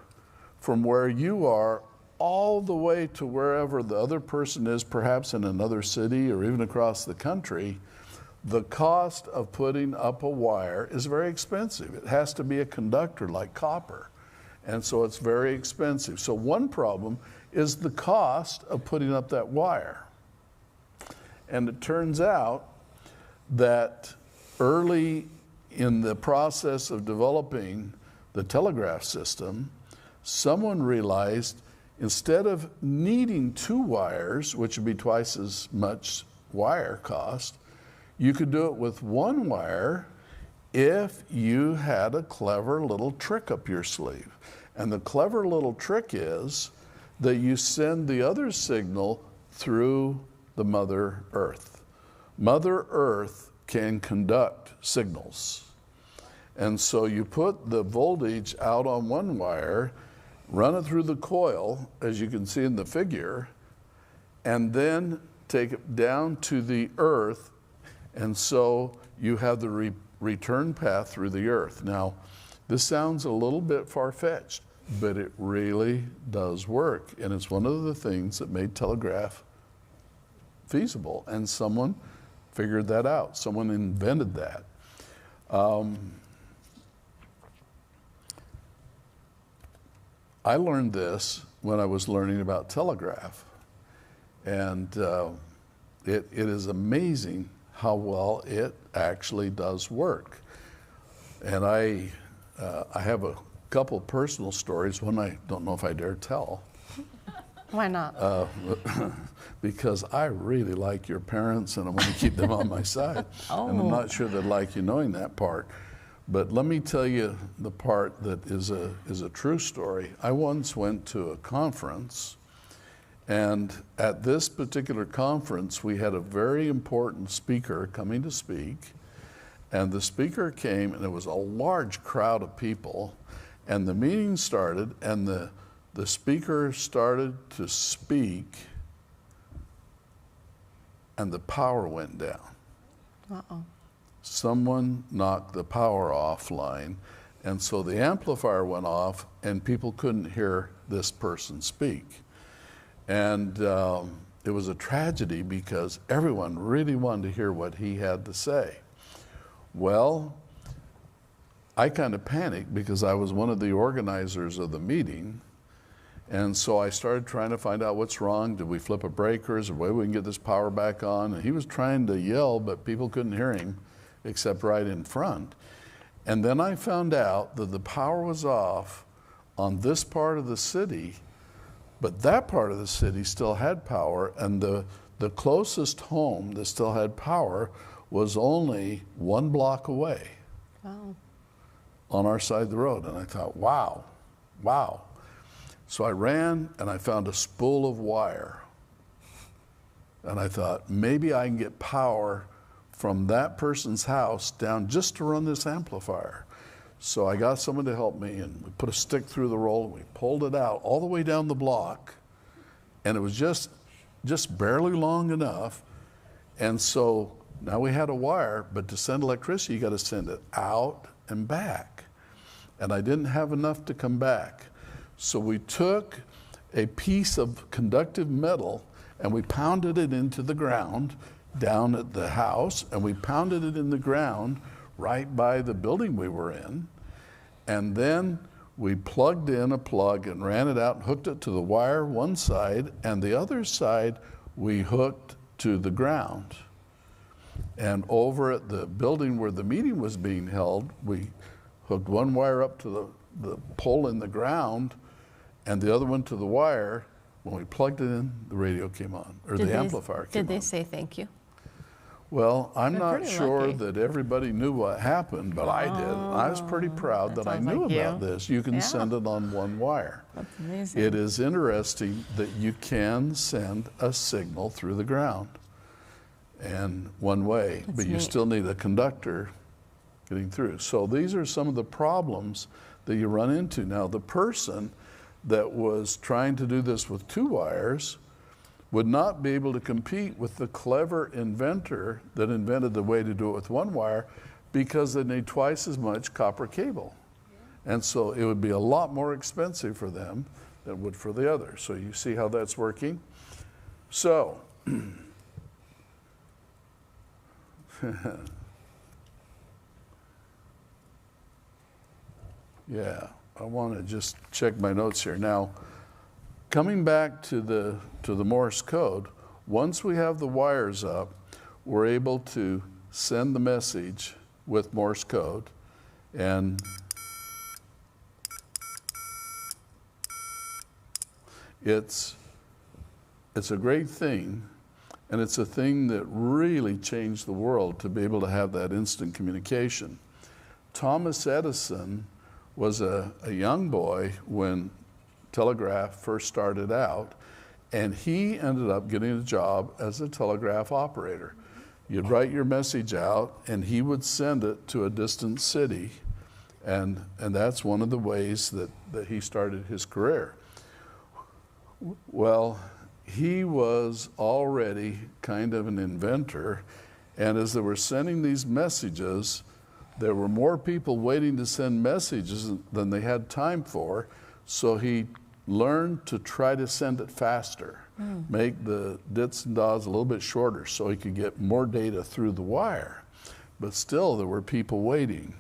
G: from where you are all the way to wherever the other person is, perhaps in another city or even across the country, the cost of putting up a wire is very expensive. It has to be a conductor like copper. And so it's very expensive. So one problem is the cost of putting up that wire. And it turns out that early in the process of developing the telegraph system, someone realized instead of needing two wires, which would be twice as much wire cost, you could do it with one wire if you had a clever little trick up your sleeve. And the clever little trick is that you send the other signal through the Mother Earth. Mother Earth can conduct signals. And so you put the voltage out on one wire, run it through the coil, as you can see in the figure, and then take it down to the earth, and so you have the return path through the earth. Now, this sounds a little bit far-fetched, but it really does work, and it's one of the things that made telegraph feasible, and someone figured that out. Someone invented that. I learned this when I was learning about telegraph, and it is amazing how well it actually does work. And I have a couple personal stories, one I don't know if I dare tell.
H: Why not?
G: Because I really like your parents and I want to keep them on my side. And I'm not sure they'd like you knowing that part. But let me tell you the part that is a true story. I once went to a conference, and at this particular conference, we had a very important speaker coming to speak. And the speaker came, and it was a large crowd of people. And the meeting started, and the speaker started to speak, and the power went down.
H: Uh-oh.
G: Someone knocked the power offline, and so the amplifier went off, and people couldn't hear this person speak. And it was a tragedy because everyone really wanted to hear what he had to say. Well, I kind of panicked because I was one of the organizers of the meeting. And so I started trying to find out what's wrong. Did we flip a breaker? Is there a way we can get this power back on? And he was trying to yell, but people couldn't hear him except right in front. And then I found out that the power was off on this part of the city, but that part of the city still had power, and the closest home that still had power was only 1 block away.
H: Wow.
G: On our side of the road. And I thought, wow. So I ran and I found a spool of wire. And I thought, maybe I can get power from that person's house down just to run this amplifier. So I got someone to help me, and we put a stick through the roll, and we pulled it out all the way down the block. And it was just barely long enough. And so now we had a wire, but to send electricity, you got to send it out and back. And I didn't have enough to come back. So we took a piece of conductive metal and we pounded it into the ground down at the house, and we pounded it in the ground right by the building we were in. And then we plugged in a plug and ran it out and hooked it to the wire one side, and the other side we hooked to the ground. And over at the building where the meeting was being held, we hooked one wire up to the pole in the ground and the other one to the wire. When we plugged it in, the radio came on, or the amplifier came on.
H: Did they say thank you?
G: Well, I'm
H: They're
G: not
H: pretty
G: sure
H: lucky.
G: that everybody knew what happened, but I did. I was pretty proud that I
H: sounds
G: knew
H: like
G: about
H: you.
G: this. You can
H: Yeah.
G: send it on one wire.
H: That's amazing.
G: It is interesting that you can send a signal through the ground and one way,
H: That's
G: but you
H: neat.
G: still need a conductor getting through. So these are some of the problems that you run into. Now, the person that was trying to do this with 2 wires would not be able to compete with the clever inventor that invented the way to do it with 1 wire, because they need twice as much copper cable. And so it would be a lot more expensive for them than it would for the other. So you see how that's working? So, yeah, I want to just check my notes here. Now, coming back to the Morse code, once we have the wires up, we're able to send the message with Morse code, and it's a great thing, and it's a thing that really changed the world to be able to have that instant communication. Thomas Edison was a young boy when telegraph first started out, and he ended up getting a job as a telegraph operator. You'd write your message out, and he would send it to a distant city, and that's one of the ways that he started his career. Well, he was already kind of an inventor, and as they were sending these messages, there were more people waiting to send messages than they had time for, so he learned to try to send it faster, make the dits and dots a little bit shorter so he could get more data through the wire. But still, there were people waiting.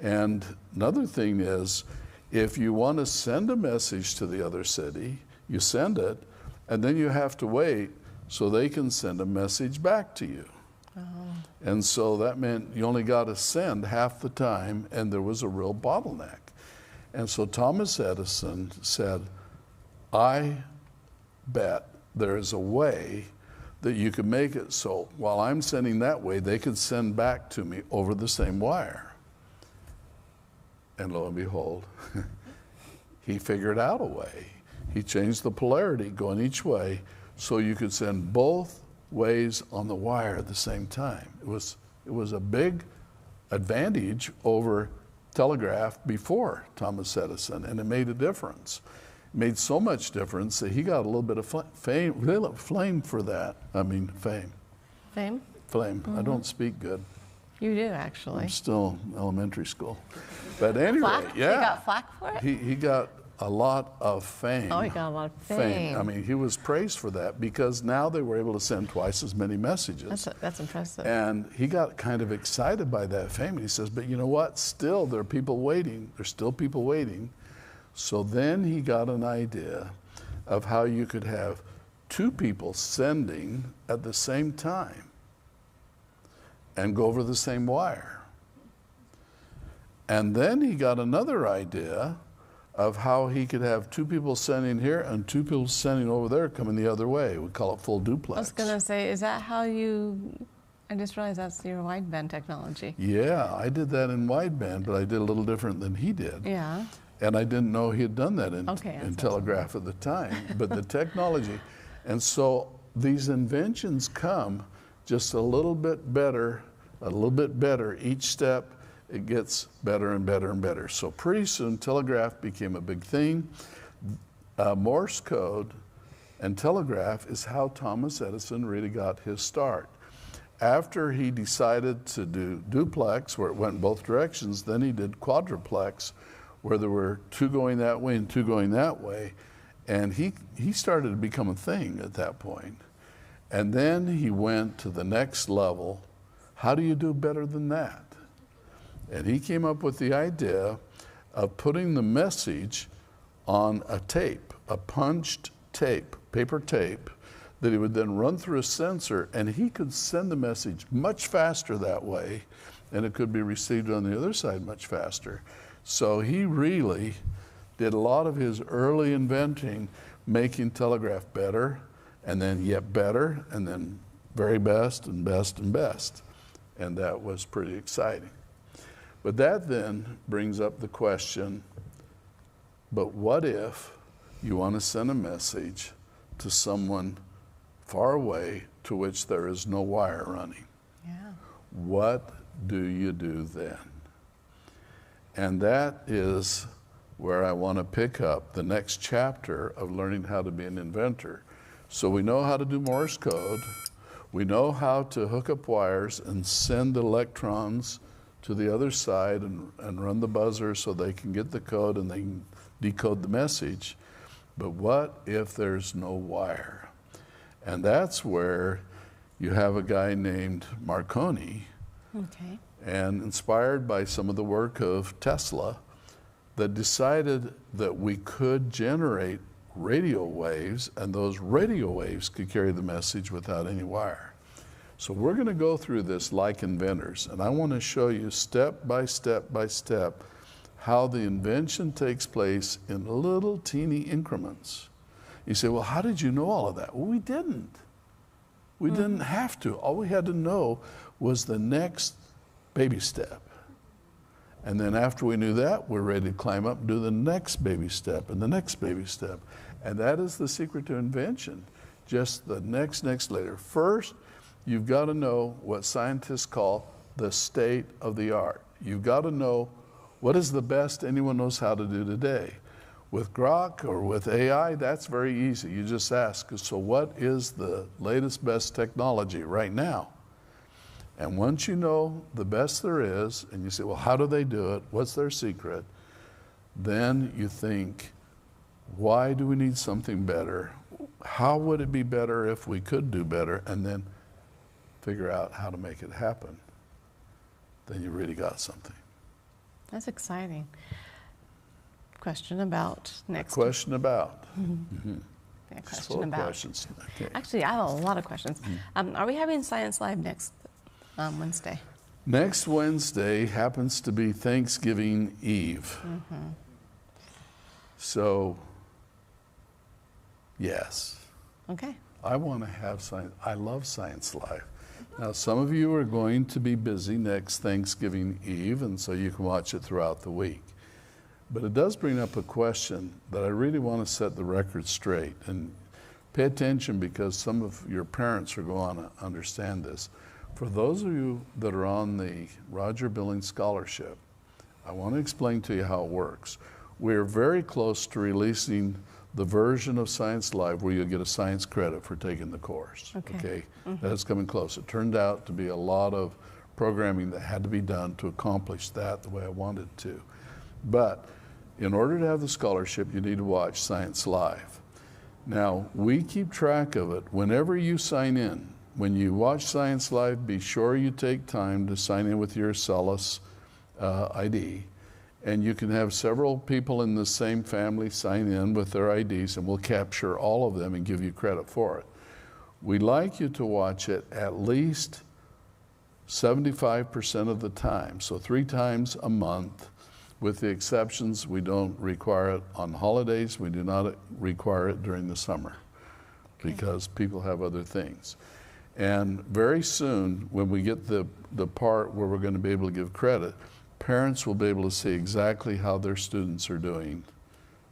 G: And another thing is, if you want to send a message to the other city, you send it, and then you have to wait so they can send a message back to you. And so that meant you only got to send half the time, and there was a real bottleneck. And so Thomas Edison said, I bet there is a way that you can make it so while I'm sending that way, they could send back to me over the same wire. And lo and behold, he figured out a way. He changed the polarity going each way so you could send both ways on the wire at the same time. It was a big advantage over telegraph before Thomas Edison, and it made a difference. It made so much difference that he got a little bit of flame for that. I mean, fame.
H: Fame?
G: Flame. I don't speak good.
H: You do, actually.
G: I'm still in elementary school. But anyway,
H: Flack?
G: yeah.
H: He got flack for it?
G: He got a lot of fame.
H: Oh, he got a lot of fame.
G: I mean, he was praised for that because now they were able to send twice as many messages.
H: That's impressive.
G: And he got kind of excited by that fame. And he says, but you know what? Still, there are people waiting. There's still people waiting. So then he got an idea of how you could have two people sending at the same time and go over the same wire. And then he got another idea of how he could have two people sending here and two people sending over there coming the other way. We call it full duplex.
H: I was going to say, is that how I just realized that's your wideband technology.
G: Yeah, I did that in wideband, but I did a little different than he did.
H: Yeah.
G: And I didn't know he had done that in
H: that's
G: telegraph at the time, but the technology. And so these inventions come just a little bit better each step. It gets better and better and better. So pretty soon, telegraph became a big thing. Morse code and telegraph is how Thomas Edison really got his start. After he decided to do duplex, where it went in both directions, then he did quadruplex, where there were two going that way and two going that way. And he started to become a thing at that point. And then he went to the next level. How do you do better than that? And he came up with the idea of putting the message on a tape, a punched tape, paper tape, that he would then run through a sensor, and he could send the message much faster that way, and it could be received on the other side much faster. So he really did a lot of his early inventing, making telegraph better, and then yet better, and then very best and best and best. And that was pretty exciting. But that then brings up the question, but what if you want to send a message to someone far away to which there is no wire running?
H: Yeah.
G: What do you do then? And that is where I want to pick up the next chapter of learning how to be an inventor. So we know how to do Morse code. We know how to hook up wires and send electrons to the other side and run the buzzer so they can get the code and they can decode the message. But what if there's no wire? And that's where you have a guy named Marconi,
H: Okay.
G: and inspired by some of the work of Tesla, that decided that we could generate radio waves, and those radio waves could carry the message without any wire. So we're going to go through this like inventors, and I want to show you step by step by step how the invention takes place in little teeny increments. You say, well, how did you know all of that? Well, we didn't. We didn't have to. All we had to know was the next baby step. And then after we knew that, we're ready to climb up and do the next baby step and the next baby step. And that is the secret to invention. Just the next layer. First, you've got to know what scientists call the state of the art. You've got to know what is the best anyone knows how to do today. With Grok or with AI, that's very easy. You just ask, so what is the latest, best technology right now? And once you know the best there is, and you say, well, how do they do it? What's their secret? Then you think, why do we need something better? How would it be better if we could do better? And then figure out how to make it happen. Then you really got something.
H: That's exciting. Question about next.
G: Question about.
H: Yeah,
G: Full
H: question
G: of
H: about.
G: questions. Okay.
H: Actually, I have a lot of questions. Are we having Science Live next Wednesday?
G: Next Wednesday happens to be Thanksgiving Eve. So, yes.
H: Okay.
G: I want to have science. I love Science Live. Now, some of you are going to be busy next Thanksgiving Eve, and so you can watch it throughout the week. But it does bring up a question that I really want to set the record straight. And pay attention, because some of your parents are going to understand this. For those of you that are on the Roger Billings Scholarship, I want to explain to you how it works. We're very close to releasing the version of Science Live where you'll get a science credit for taking the course. Okay? That's coming close. It turned out to be a lot of programming that had to be done to accomplish that the way I wanted to. But in order to have the scholarship, you need to watch Science Live. Now, we keep track of it whenever you sign in. When you watch Science Live, be sure you take time to sign in with your Acellus ID. And you can have several people in the same family sign in with their IDs, and we'll capture all of them and give you credit for it. We'd like you to watch it at least 75% of the time, so 3 times a month. With the exceptions, we don't require it on holidays. We do not require it during the summer because people have other things. And very soon, when we get the part where we're going to be able to give credit, parents will be able to see exactly how their students are doing,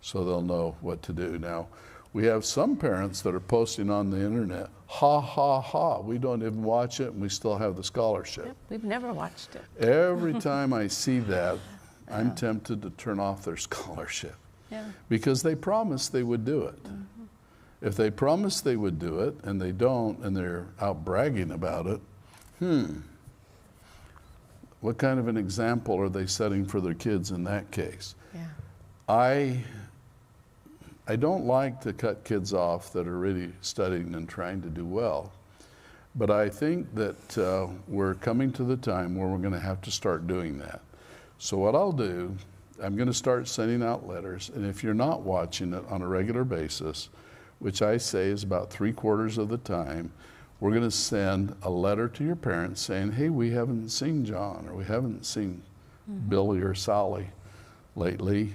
G: so they'll know what to do. Now, we have some parents that are posting on the internet, ha, ha, ha, we don't even watch it and we still have the scholarship.
H: Yep, we've never watched it.
G: Every time I see that, I'm tempted to turn off their scholarship because they promised they would do it. If they promised they would do it and they don't, and they're out bragging about it, what kind of an example are they setting for their kids in that case?
H: Yeah.
G: I don't like to cut kids off that are really studying and trying to do well, but I think that we're coming to the time where we're going to have to start doing that. So what I'll do, I'm going to start sending out letters, and if you're not watching it on a regular basis, which I say is about 3/4 of the time, we're going to send a letter to your parents saying, hey, we haven't seen John, or we haven't seen Billy or Sally lately,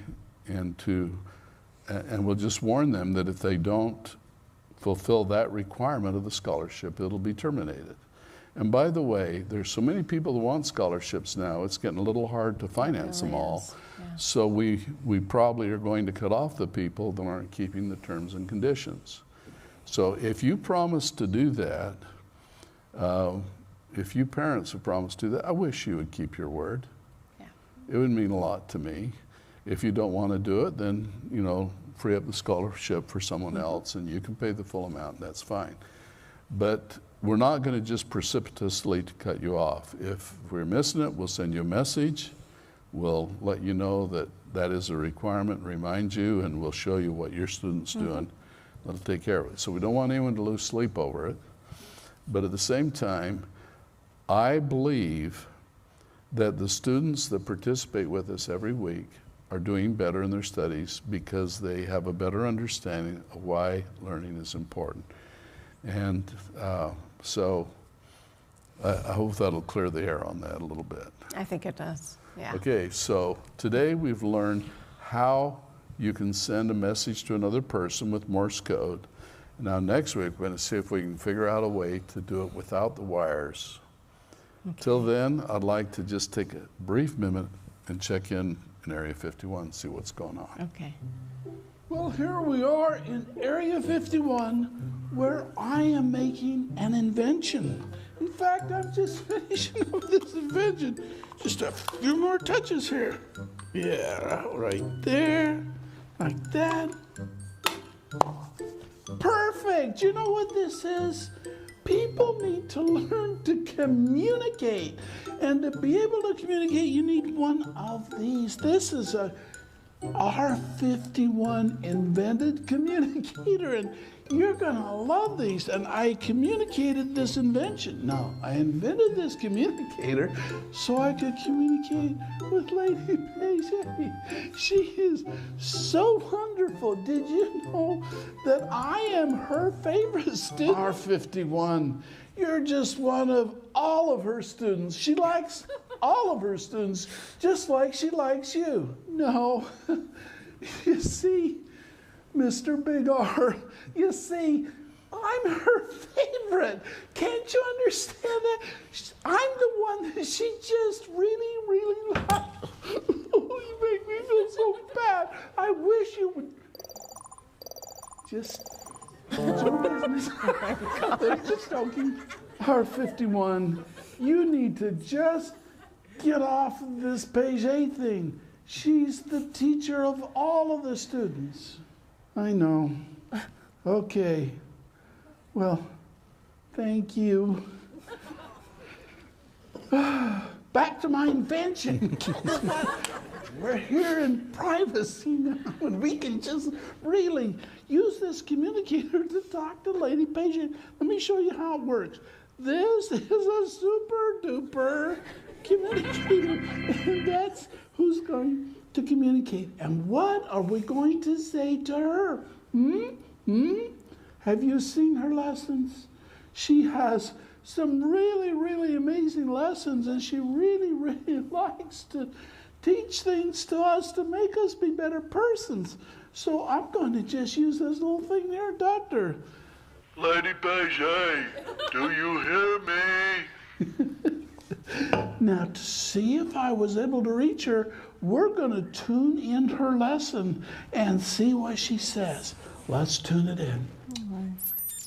G: and we'll just warn them that if they don't fulfill that requirement of the scholarship, it'll be terminated. And by the way, there's so many people that want scholarships now, it's getting a little hard to finance them all.
H: Yeah.
G: So we probably are going to cut off the people that aren't keeping the terms and conditions. So if you promise to do that, if you parents have promised to do that, I wish you would keep your word.
H: Yeah.
G: It would mean a lot to me. If you don't want to do it, then, you know, free up the scholarship for someone else and you can pay the full amount, that's fine. But we're not going to just precipitously cut you off. If we're missing it, we'll send you a message. We'll let you know that that is a requirement, remind you, and we'll show you what your student's doing. That'll take care of it. So we don't want anyone to lose sleep over it. But at the same time, I believe that the students that participate with us every week are doing better in their studies because they have a better understanding of why learning is important. And so I hope that'll clear the air on that a little bit.
H: I think it does. Yeah.
G: Okay, so today we've learned how you can send a message to another person with Morse code. Now next week we're going to see if we can figure out a way to do it without the wires. Okay. Till then, I'd like to just take a brief and check in Area 51, see what's going on.
H: Okay.
I: Well, here we are in Area 51, where I am making an invention. In fact, I'm just finishing up this invention. Just a few more touches here. Yeah, right there, like that. Perfect. You know what this is? People need to learn to communicate. And to be able to communicate, you need one of these. This is a R51 invented communicator, and you're gonna love these. And I communicated this invention. No, I invented this communicator so I could communicate with Lady Paget. She is so wonderful. Did you know that I am her favorite student? R51, you're just one of all of her students. She likes all of her students just like she likes you. No, you see, Mr. Big R, you see, I'm her favorite. Can't you understand that? I'm the one that she just really, really likes. Oh, you make me feel so bad. I wish you would just mind your business. They're just joking. R51, you need to just get off of this Paget thing. She's the teacher of all of the students. I know. Okay. Well, thank you. Back to my invention. We're here in privacy now, and we can just really use this communicator to talk to Lady Paget. Let me show you how it works. This is a super duper communicator, and that's who's going to communicate. And what are we going to say to her? Have you seen her lessons? She has some really, really amazing lessons, and she really, really likes to teach things to us to make us be better persons. So I'm going to just use this little thing here, Doctor.
J: Lady Paget, do you hear me?
I: Now, to see if I was able to reach her, we're going to tune in her lesson and see what she says. Let's tune it in.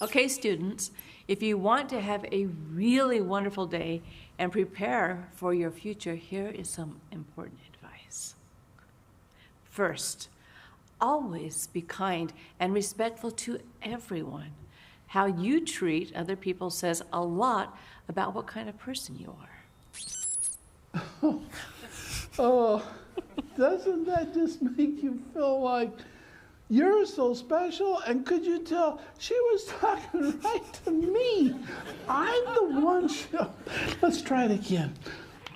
K: Okay, students, if you want to have a really wonderful day and prepare for your future, here is some important advice. First, always be kind and respectful to everyone. How you treat other people says a lot about what kind of person you are.
I: Oh, doesn't that just make you feel like you're so special? And could you tell she was talking right to me? I'm the one. Let's try it again.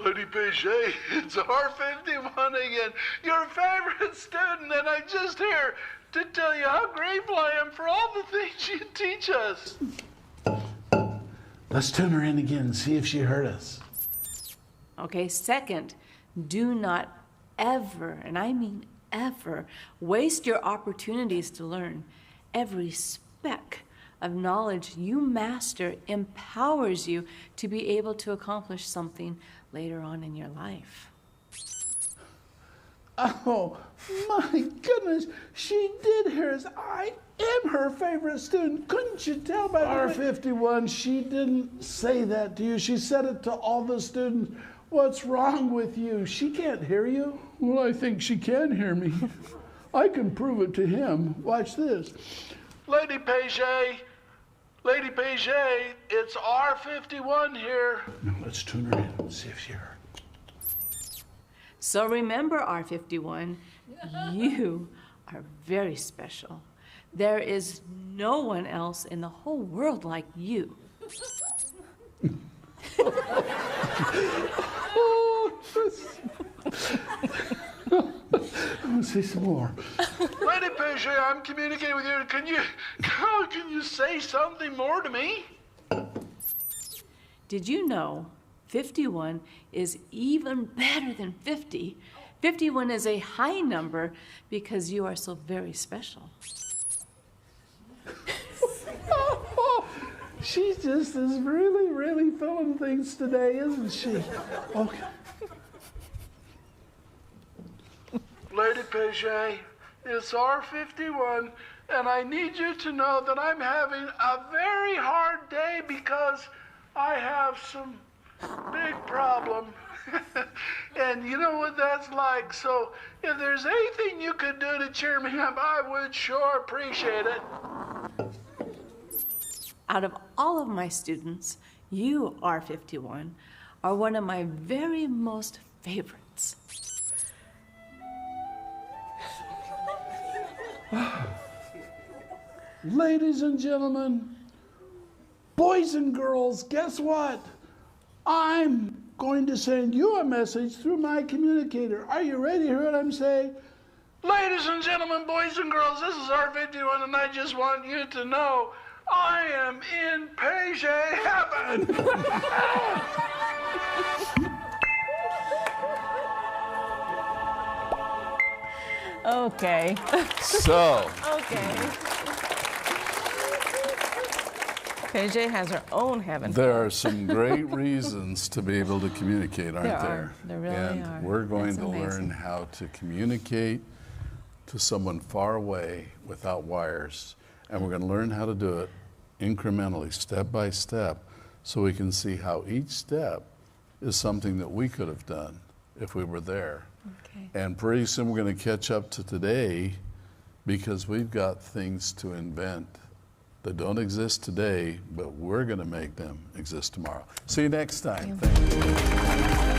J: Lady Paget, it's R51 again, your favorite student, and I'm just here to tell you how grateful I am for all the things you teach us.
I: Let's tune her in again and see if she heard us.
K: Okay, second, do not ever, and I mean ever, waste your opportunities to learn. Every speck of knowledge you master empowers you to be able to accomplish something later on in your life.
I: Oh, my goodness, she did hear us. I am her favorite student. Couldn't you tell by R51? She didn't say that to you. She said it to all the students. What's wrong with you? She can't hear you.
G: Well, I think she can hear me. I can prove it to him. Watch this.
J: Lady Paget, it's R51 here.
I: Now let's tune her in and see if she heard.
K: So remember, R51, you are very special. There is no one else in the whole world like you.
I: I want to say some more.
J: Lady Paget, I'm communicating with you. Can you say something more to me?
K: Did you know 51 is even better than 50? 51 is a high number because you are so very special.
I: She just is really, really feeling things today, isn't she? Okay.
J: Lady Paget, it's R51, and I need you to know that I'm having a very hard day because I have some big problem. And you know what that's like, so if there's anything you could do to cheer me up, I would sure appreciate it.
K: Out of all of my students, you, R51, are one of my very most favorites.
I: Ladies and gentlemen, boys and girls, guess what? I'm going to send you a message through my communicator. Are you ready to hear what I'm saying?
J: Ladies and gentlemen, boys and girls, this is R51, and I just want you to know I am in Paget heaven.
H: Okay.
G: So,
H: Okay. Paget has her own heaven.
G: there are some great reasons to be able to communicate, aren't
H: There
G: there?
H: are. There really
G: and
H: are.
G: we're going
H: That's
G: to learn
H: amazing.
G: how to communicate to someone far away without wires. And we're going to learn how to do it incrementally, step by step, so we can see how each step is something that we could have done if we were there.
H: Okay.
G: And pretty soon we're going to catch up to today because we've got things to invent that don't exist today, but we're going to make them exist tomorrow. See you next time. Thank you.